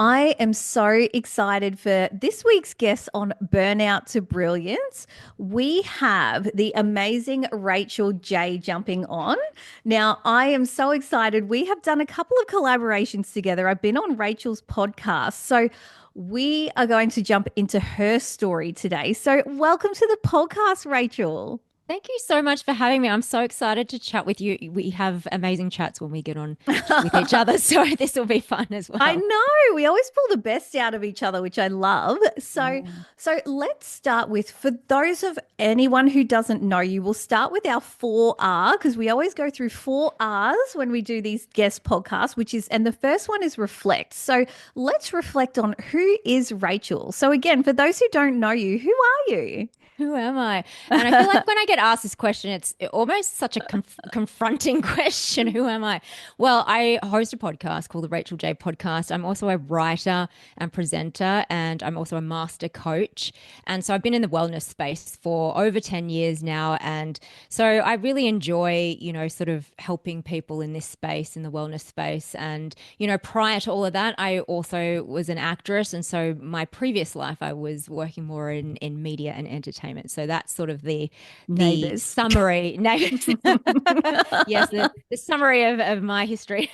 I am so excited for this week's guest on Burnout to Brilliance. We have the amazing Rachel J jumping on. Now, I am so excited. We have done a couple of collaborations together. I've been on Rachel's podcast. So, we are going to jump into her story today. So, welcome to the podcast, Rachel. Thank you so much for having me. I'm so excited to chat with you. We have amazing chats when we get on with each other, so this will be fun as I well. know we always pull the best out of each other, which I love. So, Yeah. so let's start with for those of anyone who doesn't know you, we'll start with our 4R because we always go through 4Rs when we do these guest podcasts, which is, and the first one is reflect. So let's reflect on who is Rachel. So again, for those who don't know you, who are you? Who am I? And I feel like when I get asked this question, it's almost such a confronting question. Who am I? Well, I host a podcast called the Rachel J Podcast. I'm also a writer and presenter, and I'm also a master coach. And so I've been in the wellness space for over 10 years now. And so I really enjoy, sort of helping people in this space, in the wellness space. And, prior to all of that, I also was an actress. And so my previous life, I was working more in media and entertainment. So that's sort of the Neighbors. summary. Yes, the summary of my history.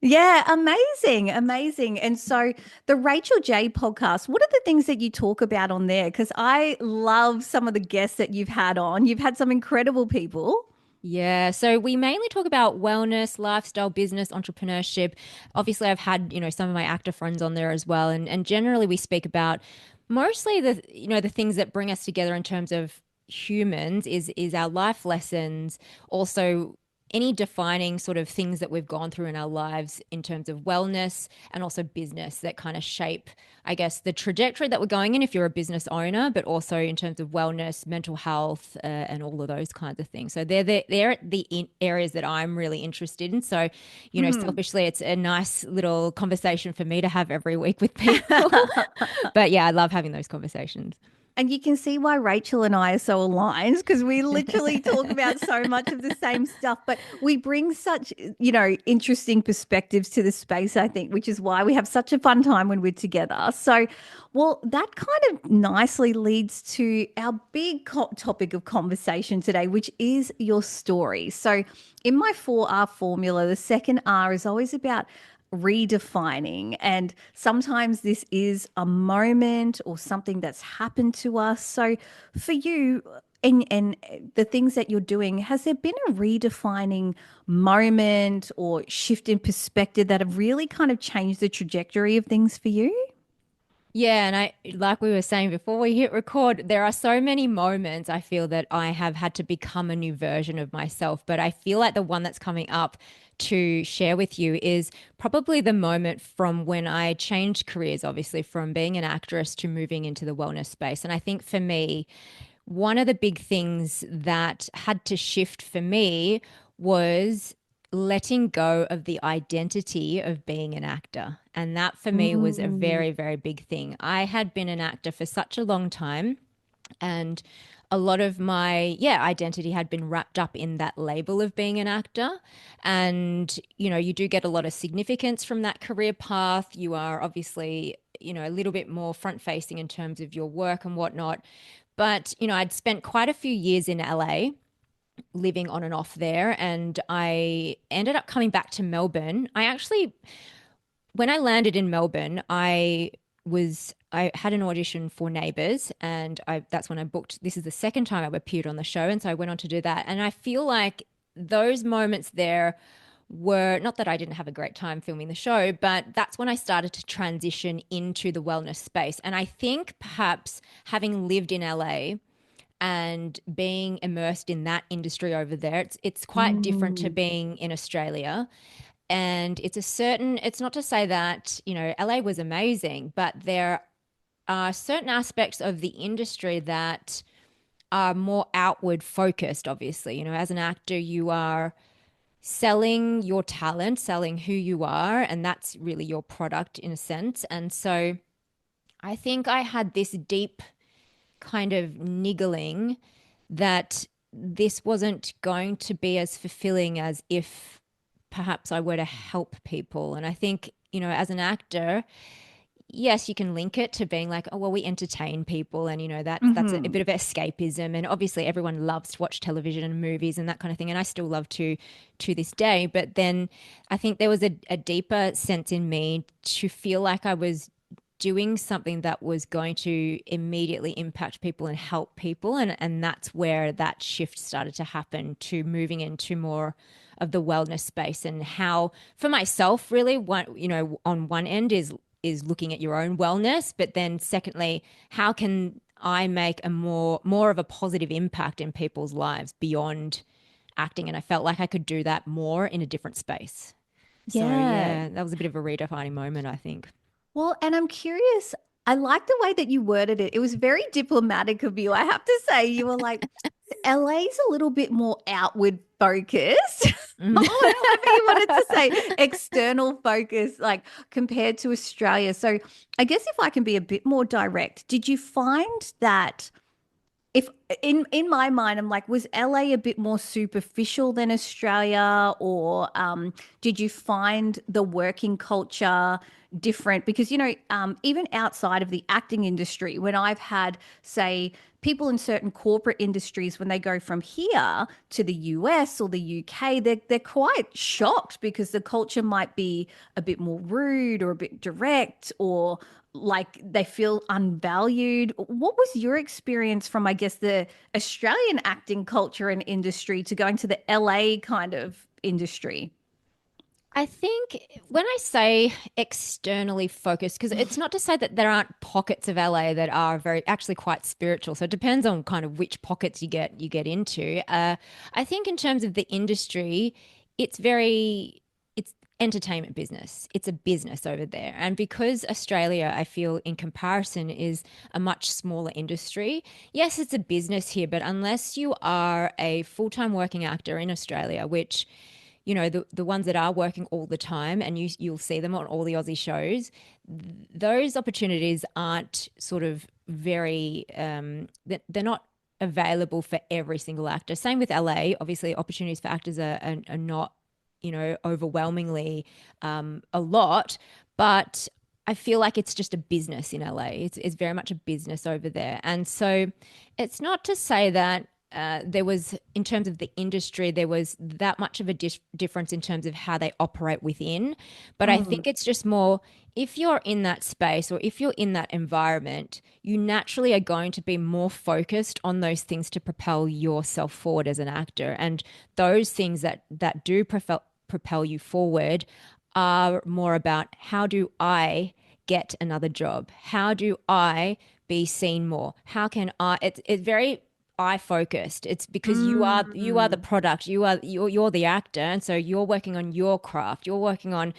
Yeah, amazing, amazing. And so the Rachel J podcast, what are the things that you talk about on there? Because I love some of the guests that you've had on. You've had some incredible people. Yeah, so we mainly talk about wellness, lifestyle, business, entrepreneurship. Obviously, I've had, some of my actor friends on there as well, and generally we speak about mostly the things that bring us together in terms of humans is our life lessons, also any defining sort of things that we've gone through in our lives in terms of wellness and also business that kind of shape, I guess, the trajectory that we're going in if you're a business owner, but also in terms of wellness, mental health, and all of those kinds of things. So they're the areas that I'm really interested in. So, Mhm. selfishly, it's a nice little conversation for me to have every week with people. But yeah, I love having those conversations. And you can see why Rachel and I are so aligned because we literally talk about so much of the same stuff, but we bring such, interesting perspectives to the space, I think, which is why we have such a fun time when we're together. So, well, that kind of nicely leads to our big topic of conversation today, which is your story. So, in my 4R formula, the second R is always about redefining. And sometimes this is a moment or something that's happened to us. So for you, and the things that you're doing, has there been a redefining moment or shift in perspective that have really kind of changed the trajectory of things for you? Yeah, and like we were saying before we hit record, there are so many moments I feel that I have had to become a new version of myself. But I feel like the one that's coming up to share with you is probably the moment from when I changed careers, obviously, from being an actress to moving into the wellness space. And I think for me, one of the big things that had to shift for me was letting go of the identity of being an actor. And that for me was a Mm. very, very big thing. I had been an actor for such a long time, and a lot of my identity had been wrapped up in that label of being an actor. And you do get a lot of significance from that career path. You are obviously a little bit more front facing in terms of your work and whatnot. But I'd spent quite a few years in LA living on and off there, and I ended up coming back to Melbourne. I actually, when I landed in Melbourne, I had an audition for Neighbours, and I that's when I booked. This is the second time I've appeared on the show, and so I went on to do that. And I feel like those moments there were not that I didn't have a great time filming the show, but that's when I started to transition into the wellness space. And I think perhaps having lived in LA and being immersed in that industry over there, it's quite different to Mm. being in Australia. And it's not to say that, LA was amazing, but there are certain aspects of the industry that are more outward focused, obviously. As an actor, you are selling your talent, selling who you are, and that's really your product in a sense. And so I think I had this deep kind of niggling that this wasn't going to be as fulfilling as if perhaps I were to help people. And I think, as an actor, yes, you can link it to being like, oh, well, we entertain people, and that's a Hmm. bit of escapism. And obviously, everyone loves to watch television and movies and that kind of thing, and I still love to this day. But then, I think there was a deeper sense in me to feel like I was doing something that was going to immediately impact people and help people, and that's where that shift started to happen, to moving into more of the wellness space. And how, for myself, really, one, on one end is looking at your own wellness, but then secondly, how can I make a more of a positive impact in people's lives beyond acting? And I felt like I could do that more in a different space. So Yeah. yeah, that was a bit of a redefining moment, I think. Well, and I'm curious. I like the way that you worded it. It was very diplomatic of you. I have to say, you were like, LA's a little bit more outward focused. Or Mm. however you wanted to say external focus, like compared to Australia. So I guess if I can be a bit more direct, did you find that if in my mind I'm like, was LA a bit more superficial than Australia, or did you find the working culture different? Because even outside of the acting industry, when I've had, say, people in certain corporate industries, when they go from here to the US or the UK, they're quite shocked because the culture might be a bit more rude or a bit direct, or like they feel unvalued. What was your experience from, I guess, the Australian acting culture and industry to going to the LA kind of industry? I think when I say externally focused, because it's not to say that there aren't pockets of LA that are very actually quite spiritual. So it depends on kind of which pockets you get into. I think in terms of the industry, it's entertainment business. It's a business over there, and because Australia, I feel in comparison, is a much smaller industry. Yes, it's a business here, but unless you are a full-time working actor in Australia, which the ones that are working all the time, and you'll see them on all the Aussie shows, those opportunities aren't sort of very they're not available for every single actor. Same with LA. Obviously, opportunities for actors are not overwhelmingly a lot, but I feel like it's just a business in LA. It's very much a business over there. And so it's not to say that there was, in terms of the industry, there was that much of a difference in terms of how they operate within. But I Mm, think it's just more, if you're in that space or if you're in that environment, you naturally are going to be more focused on those things to propel yourself forward as an actor. And those things that do propel you forward are more about, how do I get another job? How do I be seen more? How can I? It's very eye focused. It's because you are the mm, product. You're the actor, and so you're working on your craft. You're working on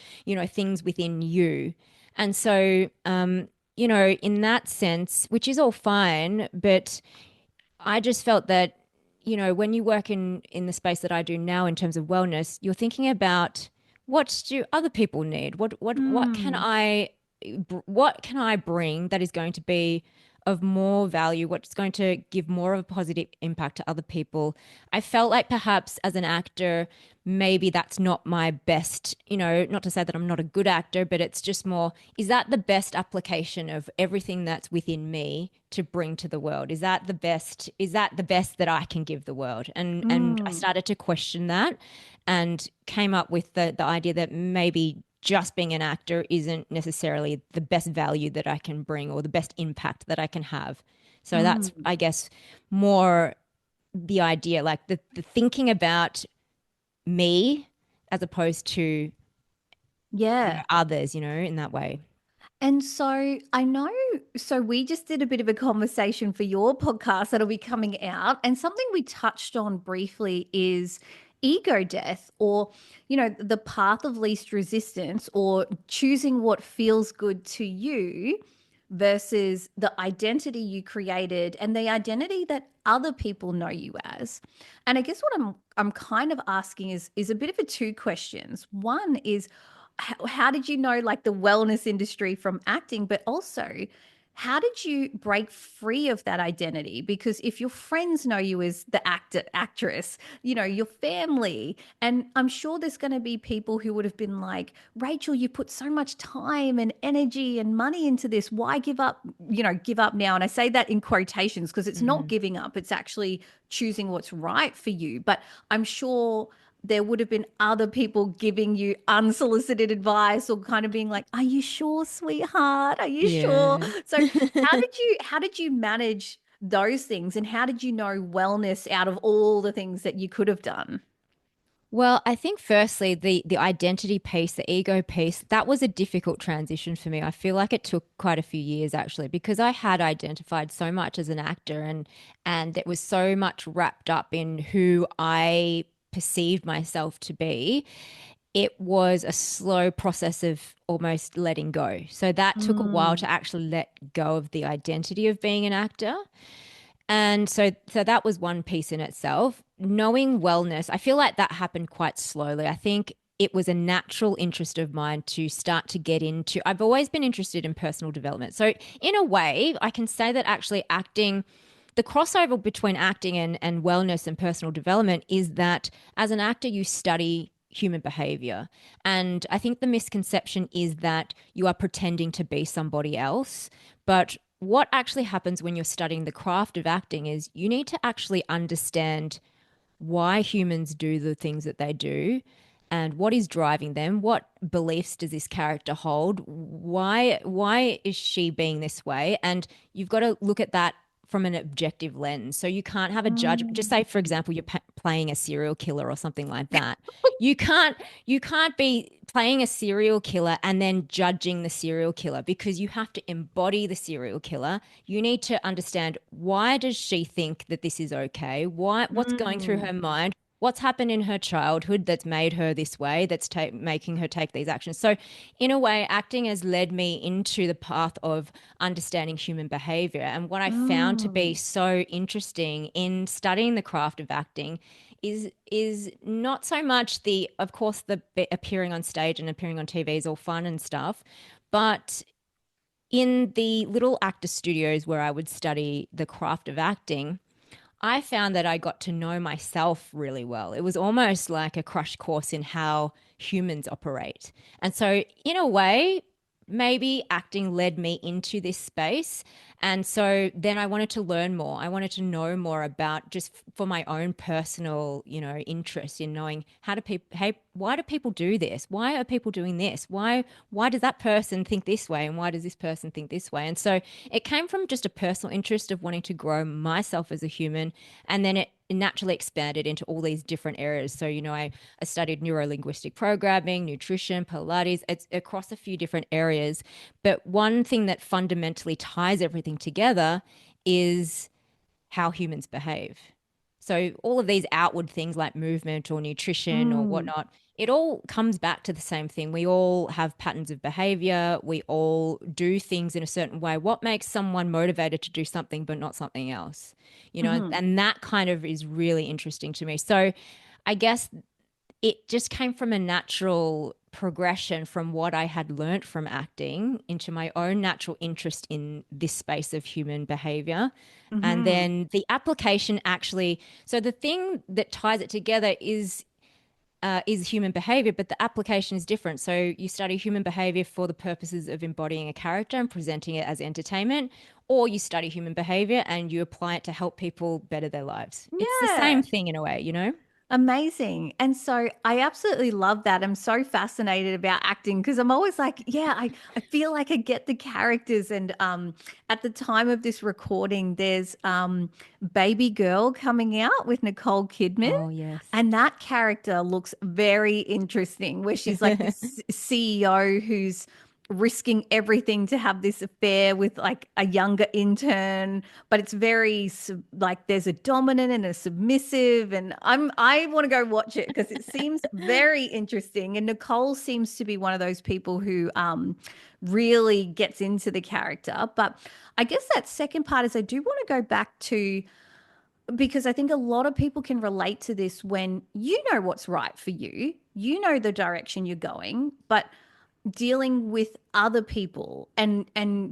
things within you, and so in that sense, which is all fine, but I just felt that, when you work in the space that I do now in terms of wellness, you're thinking about, what do other people need? mm, What can I bring that is going to be of more value? What's going to give more of a positive impact to other people? I felt like perhaps as an actor, maybe that's not my best, not to say that I'm not a good actor, but it's just more, is that the best application of everything that's within me to bring to the world? Is that the best that I can give the world? And I mm, started to question that, and came up with the idea that maybe just being an actor isn't necessarily the best value that I can bring or the best impact that I can have. So that's, mm. I guess, more the idea, like the thinking about me as opposed to Yeah. others, in that way. And so I know, so we just did a bit of a conversation for your podcast that'll be coming out. And something we touched on briefly is ego death, or, the path of least resistance, or choosing what feels good to you versus the identity you created and the identity that other people know you as. And I guess what I'm kind of asking is a bit of a two questions. One is, how did you know like the wellness industry from acting, but also how did you break free of that identity? Because if your friends know you as the actress, your family, and I'm sure there's going to be people who would have been like, Rachel, you put so much time and energy and money into this. Why give up, give up now? And I say that in quotations because it's not Mm. giving up, it's actually choosing what's right for you. But I'm sure there would have been other people giving you unsolicited advice or kind of being like, are you sure, sweetheart? Are you sure? Yeah. So how did you manage those things, and how did you know wellness out of all the things that you could have done? Well, I think firstly the identity piece, the ego piece, that was a difficult transition for me. I feel like it took quite a few years actually because I had identified so much as an actor and it was so much wrapped up in who I perceived myself to be. It was a slow process of almost letting go. So that took a while Mm, to actually let go of the identity of being an actor. And so that was one piece in itself. Knowing wellness, I feel like that happened quite slowly. I think it was a natural interest of mine to start to get into. I've always been interested in personal development. So in a way, I can say that actually acting, the crossover between acting and wellness and personal development is that as an actor, you study human behavior. And I think the misconception is that you are pretending to be somebody else. But what actually happens when you're studying the craft of acting is you need to actually understand why humans do the things that they do and what is driving them. What beliefs does this character hold? Why is she being this way? And you've got to look at that from an objective lens. So you can't have a judge. Just mm, say, for example, you're playing a serial killer or something like that. You can't you can't be playing a serial killer and then judging the serial killer because you have to embody the serial killer. You need to understand, why does she think that this is okay? What's going through mm, her mind? What's happened in her childhood that's made her this way, that's making her take these actions. So in a way, acting has led me into the path of understanding human behavior. And what I found to be mm, so interesting in studying the craft of acting is not so much the, of course, the appearing on stage and appearing on TV is all fun and stuff, but in the little actor studios where I would study the craft of acting, I found that I got to know myself really well. It was almost like a crash course in how humans operate. And so, in a way, maybe acting led me into this space. And so then I wanted to learn more. I wanted to know more about, just for my own personal, interest in knowing, how do people, hey, why do people do this? Why are people doing this? Why does that person think this way? And why does this person think this way? And so it came from just a personal interest of wanting to grow myself as a human. And then it naturally expanded into all these different areas. So, I studied neuro linguistic programming, nutrition, Pilates. It's across a few different areas. But one thing that fundamentally ties everything together is how humans behave. So all of these outward things like movement or nutrition or mm. whatnot, it all comes back to the same thing. We all have patterns of behavior. We all do things in a certain way. What makes someone motivated to do something but not something else? Mhm. And that kind of is really interesting to me. So I guess it just came from a natural progression from what I had learnt from acting into my own natural interest in this space of human behavior. And Mhm. then the application actually, so the thing that ties it together is human behavior, but the application is different. So you study human behavior for the purposes of embodying a character and presenting it as entertainment, or you study human behavior and you apply it to help people better their lives. It's the Yeah. same thing in a way. Amazing. And so I absolutely love that. I'm so fascinated about acting because I'm always like, yeah, I feel like I get the characters. And at the time of this recording, there's Baby Girl coming out with Nicole Kidman. Oh, yes. And that character looks very interesting, where she's like this CEO who's risking everything to have this affair with like a younger intern, but it's very like there's a dominant and a submissive, and I want to go watch it because it seems very interesting. And Nicole seems to be one of those people who really gets into the character. But I guess that second part is I do want to go back to, because I think a lot of people can relate to this when you know what's right for you, you know the direction you're going, but dealing with other people and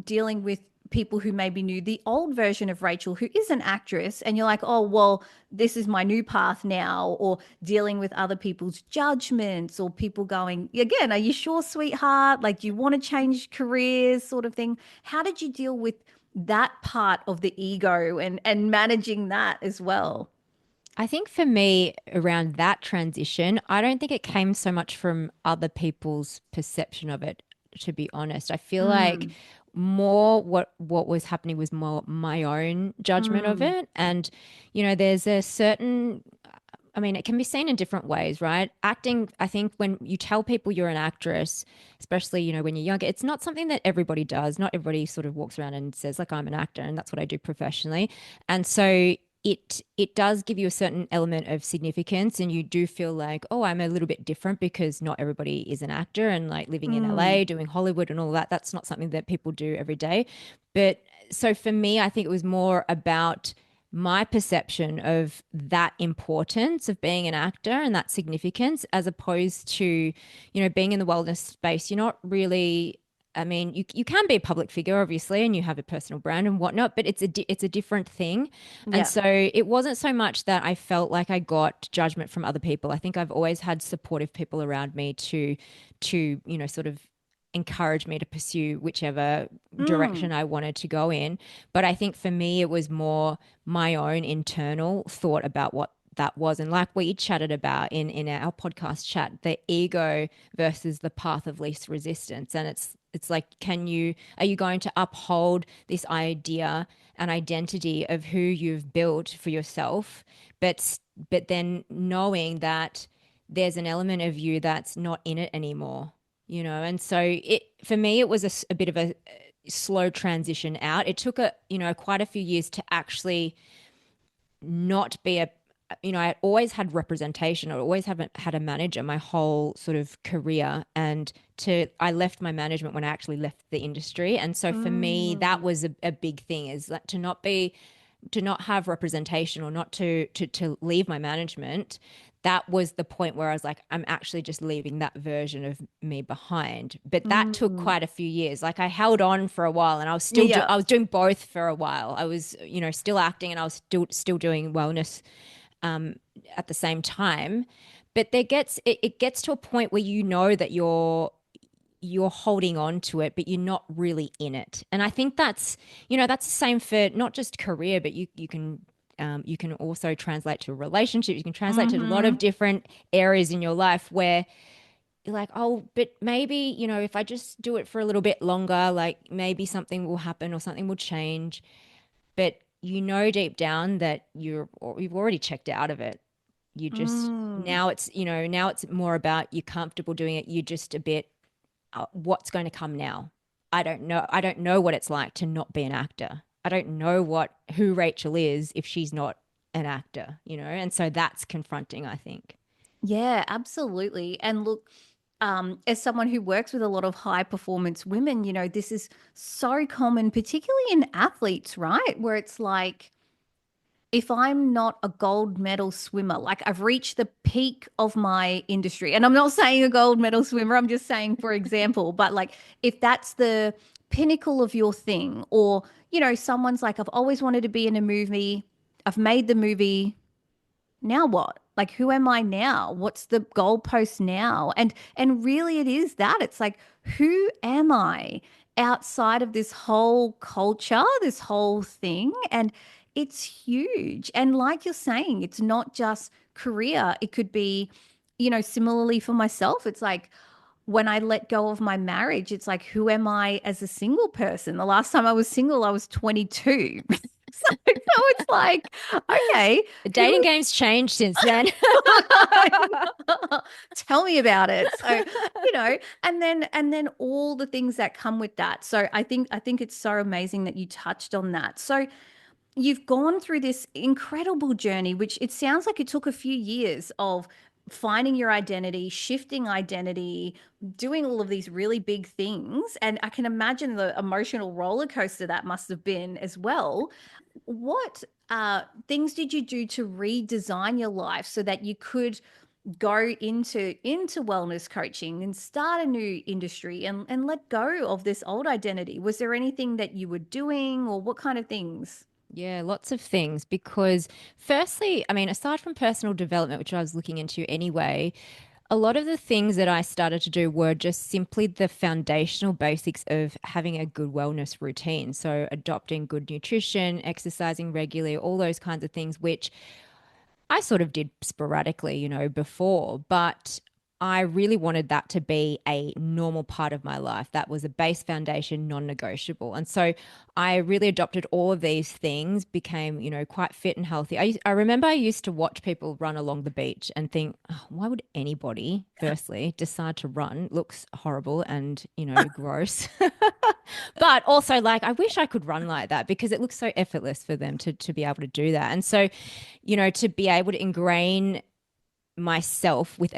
dealing with people who maybe knew the old version of Rachel, who is an actress, and you're like, oh, well, this is my new path now, or dealing with other people's judgments, or people going, again, are you sure, sweetheart? Like, do you want to change careers, sort of thing? How did you deal with that part of the ego and managing that as well? I think for me, around that transition, I don't think it came so much from other people's perception of it, to be honest. I feel like Mm, more what was happening was more my own judgment of mm, it. And, there's a certain, I mean, it can be seen in different ways, right? Acting, I think when you tell people you're an actress, especially, when you're younger, it's not something that everybody does. Not everybody sort of walks around and says, like, I'm an actor and that's what I do professionally. And so it does give you a certain element of significance, and you do feel like, oh, I'm a little bit different because not everybody is an actor, and like living in mm, LA, doing Hollywood and all that, that's not something that people do every day. But so for me, I think it was more about my perception of that importance of being an actor and that significance, as opposed to, being in the wellness space. You're not really, I mean, you can be a public figure, obviously, and you have a personal brand and whatnot, but it's a different thing. And yeah. so it wasn't so much that I felt like I got judgment from other people. I think I've always had supportive people around me to sort of encourage me to pursue whichever Mm, direction I wanted to go in. But I think for me, it was more my own internal thought about what that was. And like we chatted about in our podcast chat, the ego versus the path of least resistance. And it's like, are you going to uphold this idea and identity of who you've built for yourself, but then knowing that there's an element of you that's not in it anymore, and so it for me it was a bit of a slow transition out. It took quite a few years to actually not be a I always had representation. I always haven't had a manager my whole sort of career, and to I left my management when I actually left the industry. And so for me that mm. was a big thing, is that to not have representation, or not to leave my management. That was the point where I was like, I'm actually just leaving that version of me behind. But that took Mm. quite a few years. Like I held on for a while, and Yeah. I was doing both for a while. I was, still acting, and I was still doing wellness um, at the same time. But it gets to a point where you know that you're holding on to it, but you're not really in it. And I think that's the same for not just career, but you can also translate to relationships. You can translate to a lot of Mm-hmm. different areas in your life where you're like, oh, but maybe, if I just do it for a little bit longer, like maybe something will happen or something will change. But deep down that you've already checked out of it. You just Mm. now it's more about you're comfortable doing it. You're just a bit, what's going to come now? I don't know what it's like to not be an actor. I don't know who Rachel is if she's not an actor, and so that's confronting, I think. Yeah, absolutely. And look, as someone who works with a lot of high performance women, this is so common, particularly in athletes, right? Where it's like, if I'm not a gold medal swimmer, like I've reached the peak of my industry, and I'm not saying a gold medal swimmer, I'm just saying, for example, but like if that's the pinnacle of your thing, or, someone's like, I've always wanted to be in a movie, I've made the movie, now what? Like, who am I now? What's the goalpost now? And really it is that. It's like, who am I outside of this whole culture, this whole thing? And it's huge. And like you're saying, it's not just career. It could be, similarly for myself, it's like when I let go of my marriage, it's like, who am I as a single person? The last time I was single, I was 22. So it's like, okay, The who dating game's changed since then. tell me about it. So, and then all the things that come with that. So I think it's so amazing that you touched on that. So you've gone through this incredible journey, which it sounds like it took a few years of finding your identity, shifting identity, doing all of these really big things. And I can imagine the emotional roller coaster that must have been as well. What things did you do to redesign your life so that you could go into wellness coaching and start a new industry and let go of this old identity? Was there anything that you were doing, or what kind of things? Yeah, lots of things. Because, firstly, I mean, aside from personal development, which I was looking into anyway, a lot of the things that I started to do were just simply the foundational basics of having a good wellness routine. So, adopting good nutrition, exercising regularly, all those kinds of things, which I sort of did sporadically, before, but I really wanted that to be a normal part of my life. That was a base foundation, non-negotiable. And so I really adopted all of these things, became, quite fit and healthy. I remember I used to watch people run along the beach and think, oh, why would anybody, firstly, decide to run? It looks horrible and, gross. But also, like, I wish I could run like that because it looks so effortless for them to be able to do that. And so, to be able to ingrain myself with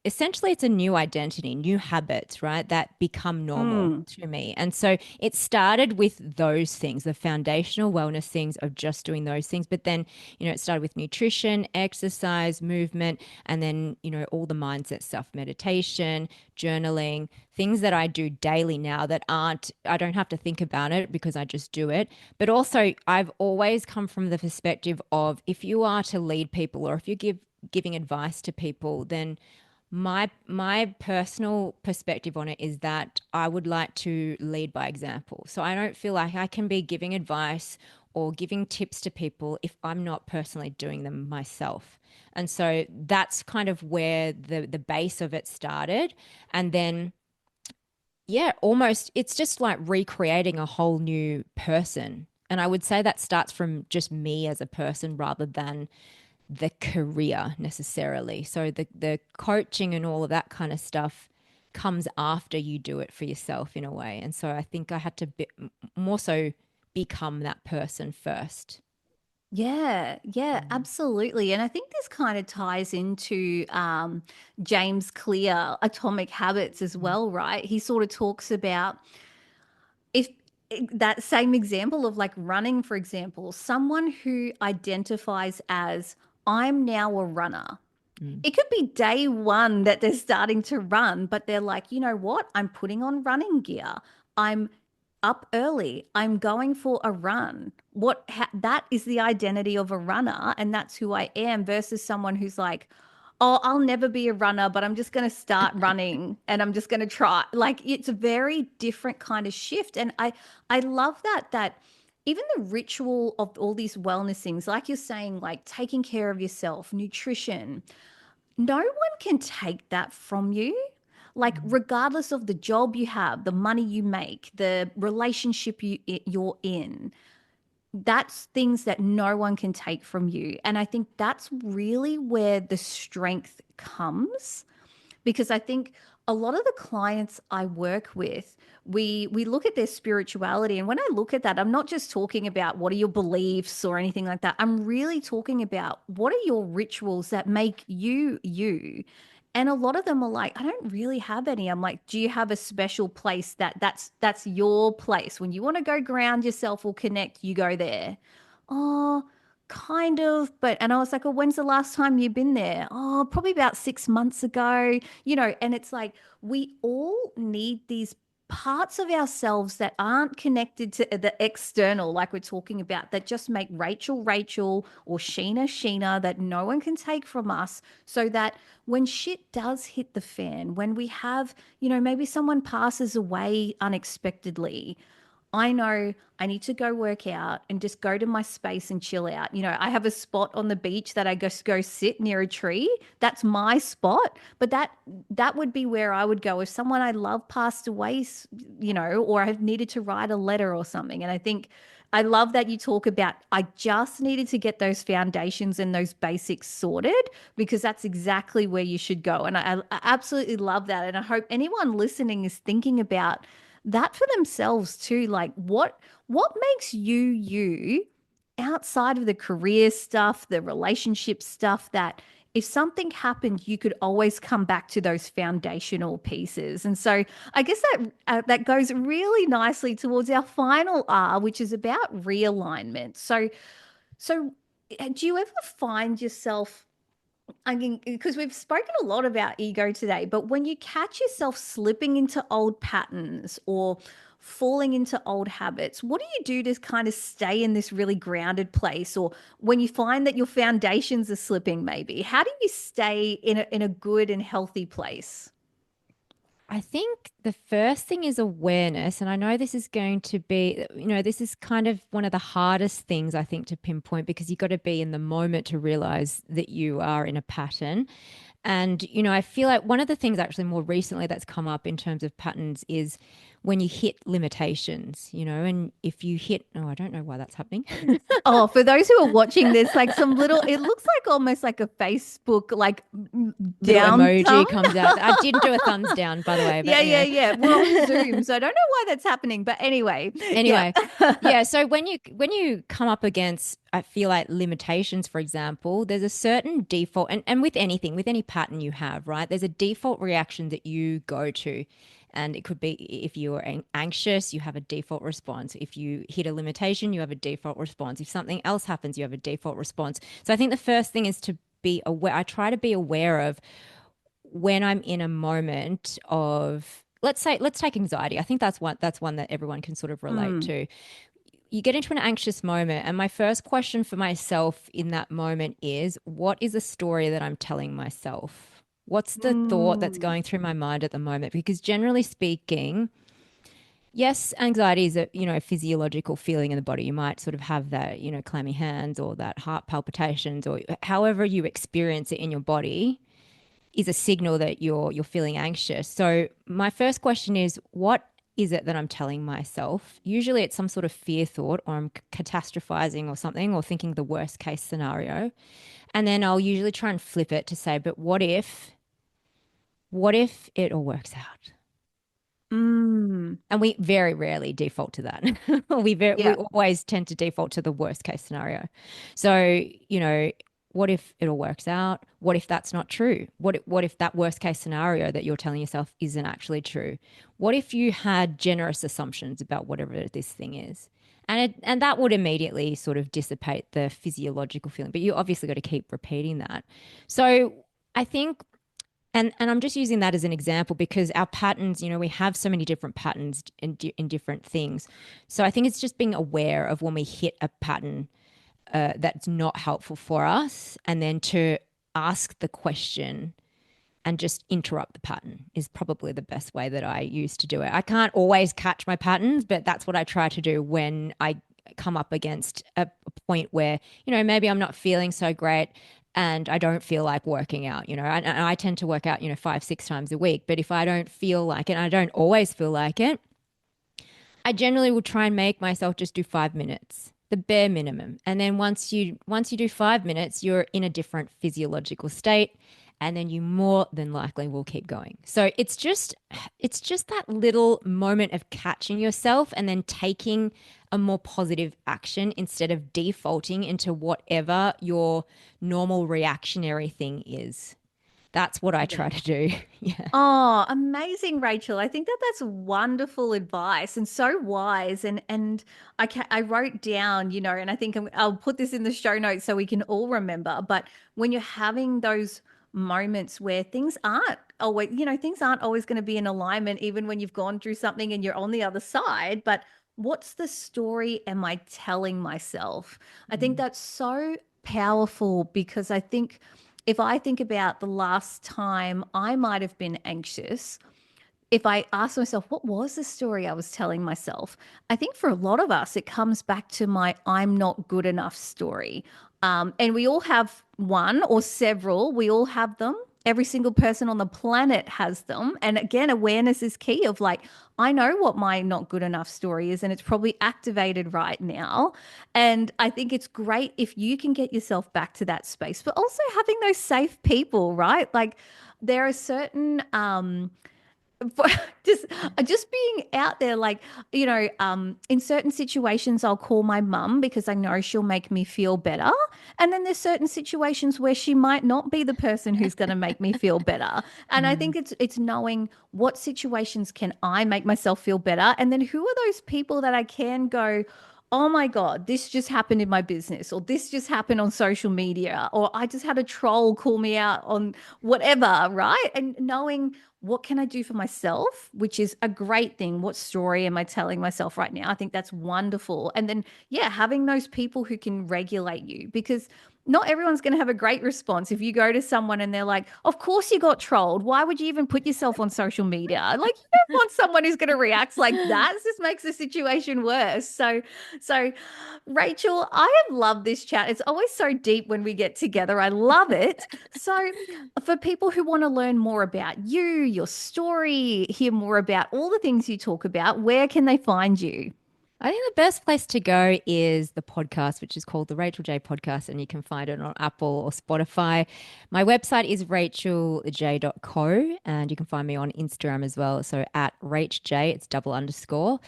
essentially it's a new identity, new habits, right, that become normal Mm. to me. And so it started with those things, the foundational wellness things of just doing those things. But then, it started with nutrition, exercise, movement, and then, all the mindset stuff, meditation, journaling, things that I do daily now that I don't have to think about it because I just do it. But also, I've always come from the perspective of, if you are to lead people, or if you giving advice to people, then my personal perspective on it is that I would like to lead by example. So I don't feel like I can be giving advice or giving tips to people if I'm not personally doing them myself. And so that's kind of where the base of it started. And then, yeah, almost it's just like recreating a whole new person. And I would say that starts from just me as a person rather than the career necessarily. So the coaching and all of that kind of stuff comes after you do it for yourself in a way. And so I think I had to more so become that person first. Yeah, yeah, Mm. absolutely. And I think this kind of ties into James Clear, Atomic Habits as Mm. well, right? He sort of talks about if that same example of like running, for example, someone who identifies as I'm now a runner. Mm. It could be day one that they're starting to run, but they're like, you know what? I'm putting on running gear. I'm up early. I'm going for a run. That is the identity of a runner, and that's who I am versus someone who's like, oh, I'll never be a runner, but I'm just going to start running and I'm just going to try. Like it's a very different kind of shift, and I love that even the ritual of all these wellness things, like you're saying, like taking care of yourself, nutrition, no one can take that from you. Like, Mm. regardless of the job you have, the money you make, the relationship you're in, that's things that no one can take from you. And I think that's really where the strength comes, because I think a lot of the clients I work with, we look at their spirituality, and when I look at that, I'm not just talking about what are your beliefs or anything like that. I'm really talking about what are your rituals that make you you. And a lot of them are like, I don't really have any. I'm like, do you have a special place that's your place when you want to go ground yourself or connect, you go there? Oh, kind of, but and I was like, "Oh, when's the last time you've been there?" "Oh, probably about 6 months ago." And it's like we all need these parts of ourselves that aren't connected to the external, like we're talking about, that just make Rachel Rachel or Sheena Sheena, that no one can take from us, so that when shit does hit the fan, when we have, maybe someone passes away unexpectedly, I know I need to go work out and just go to my space and chill out. I have a spot on the beach that I just go sit near a tree. That's my spot. But that would be where I would go if someone I love passed away, or I needed to write a letter or something. And I think I love that you talk about I just needed to get those foundations and those basics sorted, because that's exactly where you should go. And I absolutely love that. And I hope anyone listening is thinking about that for themselves too. Like what makes you you outside of the career stuff, the relationship stuff, that if something happened, you could always come back to those foundational pieces. And so I guess that goes really nicely towards our final R, which is about realignment. So do you ever find yourself I mean, because we've spoken a lot about ego today, but when you catch yourself slipping into old patterns or falling into old habits, what do you do to kind of stay in this really grounded place? Or when you find that your foundations are slipping, maybe, how do you stay in a good and healthy place? I think the first thing is awareness. And I know this is going to be, this is kind of one of the hardest things I think to pinpoint because you've got to be in the moment to realize that you are in a pattern. And, I feel like one of the things actually more recently that's come up in terms of patterns is when you hit limitations, and if you hit, oh, I don't know why that's happening. Oh, for those who are watching this, like some little, it looks like almost like a Facebook, like Little down thumb. emoji comes out. I didn't do a thumbs down, by the way, but Yeah, yeah, anyway. yeah. We're on Zoom, so I don't know why that's happening. But anyway, yeah. Anyway, yeah, so when you come up against I feel like limitations, for example, there's a certain default and with anything, with any pattern you have, right? There's a default reaction that you go to. And it could be if you are anxious, you have a default response. If you hit a limitation, you have a default response. If something else happens, you have a default response. So I think the first thing is to be aware. I try to be aware of when I'm in a moment of let's take anxiety. I think that's one that everyone can sort of relate Mm, to. You get into an anxious moment and my first question for myself in that moment is what is the story that I'm telling myself? What's the thought that's mm, going through my mind at the moment? Because generally speaking, yes, anxiety is a physiological feeling in the body. You might sort of have that, clammy hands or that heart palpitations or however you experience it in your body is a signal that you're feeling anxious. So my first question is what is it that I'm telling myself? Usually it's some sort of fear thought or I'm catastrophizing or something or thinking the worst case scenario. And then I'll usually try and flip it to say, but what if it all works out? mm. And we very rarely default to that. We Yeah. always tend to default to the worst case scenario. So, what if it all works out? What if that's not true? What if that worst case scenario that you're telling yourself isn't actually true? What if you had generous assumptions about whatever this thing is? And that would immediately sort of dissipate the physiological feeling. But you obviously got to keep repeating that. So I think and I'm just using that as an example because our patterns, we have so many different patterns in different things. So I think it's just being aware of when we hit a pattern that's not helpful for us, and then to ask the question and just interrupt the pattern is probably the best way that I use to do it. I can't always catch my patterns, but that's what I try to do when I come up against a point where, maybe I'm not feeling so great and I don't feel like working out, and I tend to work out, 5, 6 times a week. But if I don't feel like it, and I don't always feel like it, I generally will try and make myself just do 5 minutes, the bare minimum. And then once you do 5 minutes, you're in a different physiological state, and then you more than likely will keep going. So it's just that little moment of catching yourself and then taking a more positive action instead of defaulting into whatever your normal reactionary thing is. That's what I try to do. Yeah. Oh, amazing, Rachel. I think that that's wonderful advice and so wise. And I wrote down, and I think I'll put this in the show notes so we can all remember. But when you're having those moments where things aren't always going to be in alignment, even when you've gone through something and you're on the other side. But what's the story am I telling myself? I think Mm. that's so powerful because I think if I think about the last time I might have been anxious, if I ask myself, what was the story I was telling myself? I think for a lot of us, it comes back to my I'm not good enough story. And we all have one or several, we all have them. Every single person on the planet has them. And again, awareness is key of like, I know what my not good enough story is, and it's probably activated right now. And I think it's great if you can get yourself back to that space, but also having those safe people, right? Like, there are certain for just just being out there like in certain situations I'll call my mum because I know she'll make me feel better, and then there's certain situations where she might not be the person who's going to make me feel better. And I Mm. think it's knowing what situations can I make myself feel better, and then who are those people that I can go, oh my God, this just happened in my business, or this just happened on social media, or I just had a troll call me out on whatever, right? And knowing what can I do for myself, which is a great thing. What story am I telling myself right now? I think that's wonderful. And then, yeah, having those people who can regulate you, because not everyone's going to have a great response if you go to someone and they're like, of course you got trolled. Why would you even put yourself on social media? Like, you don't want someone who's going to react like that. It just makes the situation worse. So, Rachel, I have loved this chat. It's always so deep when we get together. I love it. So, for people who want to learn more about you, your story, hear more about all the things you talk about, where can they find you? I think the best place to go is the podcast, which is called the Rachel J Podcast, and you can find it on Apple or Spotify. My website is racheljay.co, and you can find me on Instagram as well. So at RachJ, it's double underscore.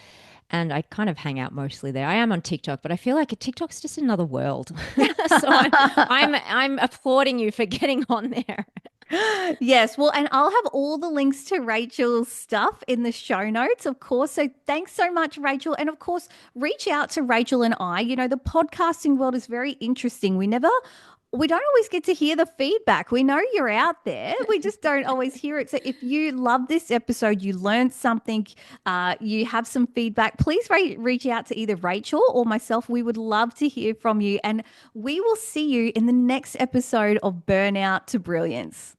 And I kind of hang out mostly there. I am on TikTok, but I feel like TikTok's just another world. So I'm applauding you for getting on there. Yes, well, and I'll have all the links to Rachel's stuff in the show notes, of course. So thanks so much, Rachel. And of course, reach out to Rachel and I. You know, the podcasting world is very interesting. We don't always get to hear the feedback. We know you're out there. We just don't always hear it. So if you love this episode, you learned something, you have some feedback, please reach out to either Rachel or myself. We would love to hear from you. And we will see you in the next episode of Burnout to Brilliance.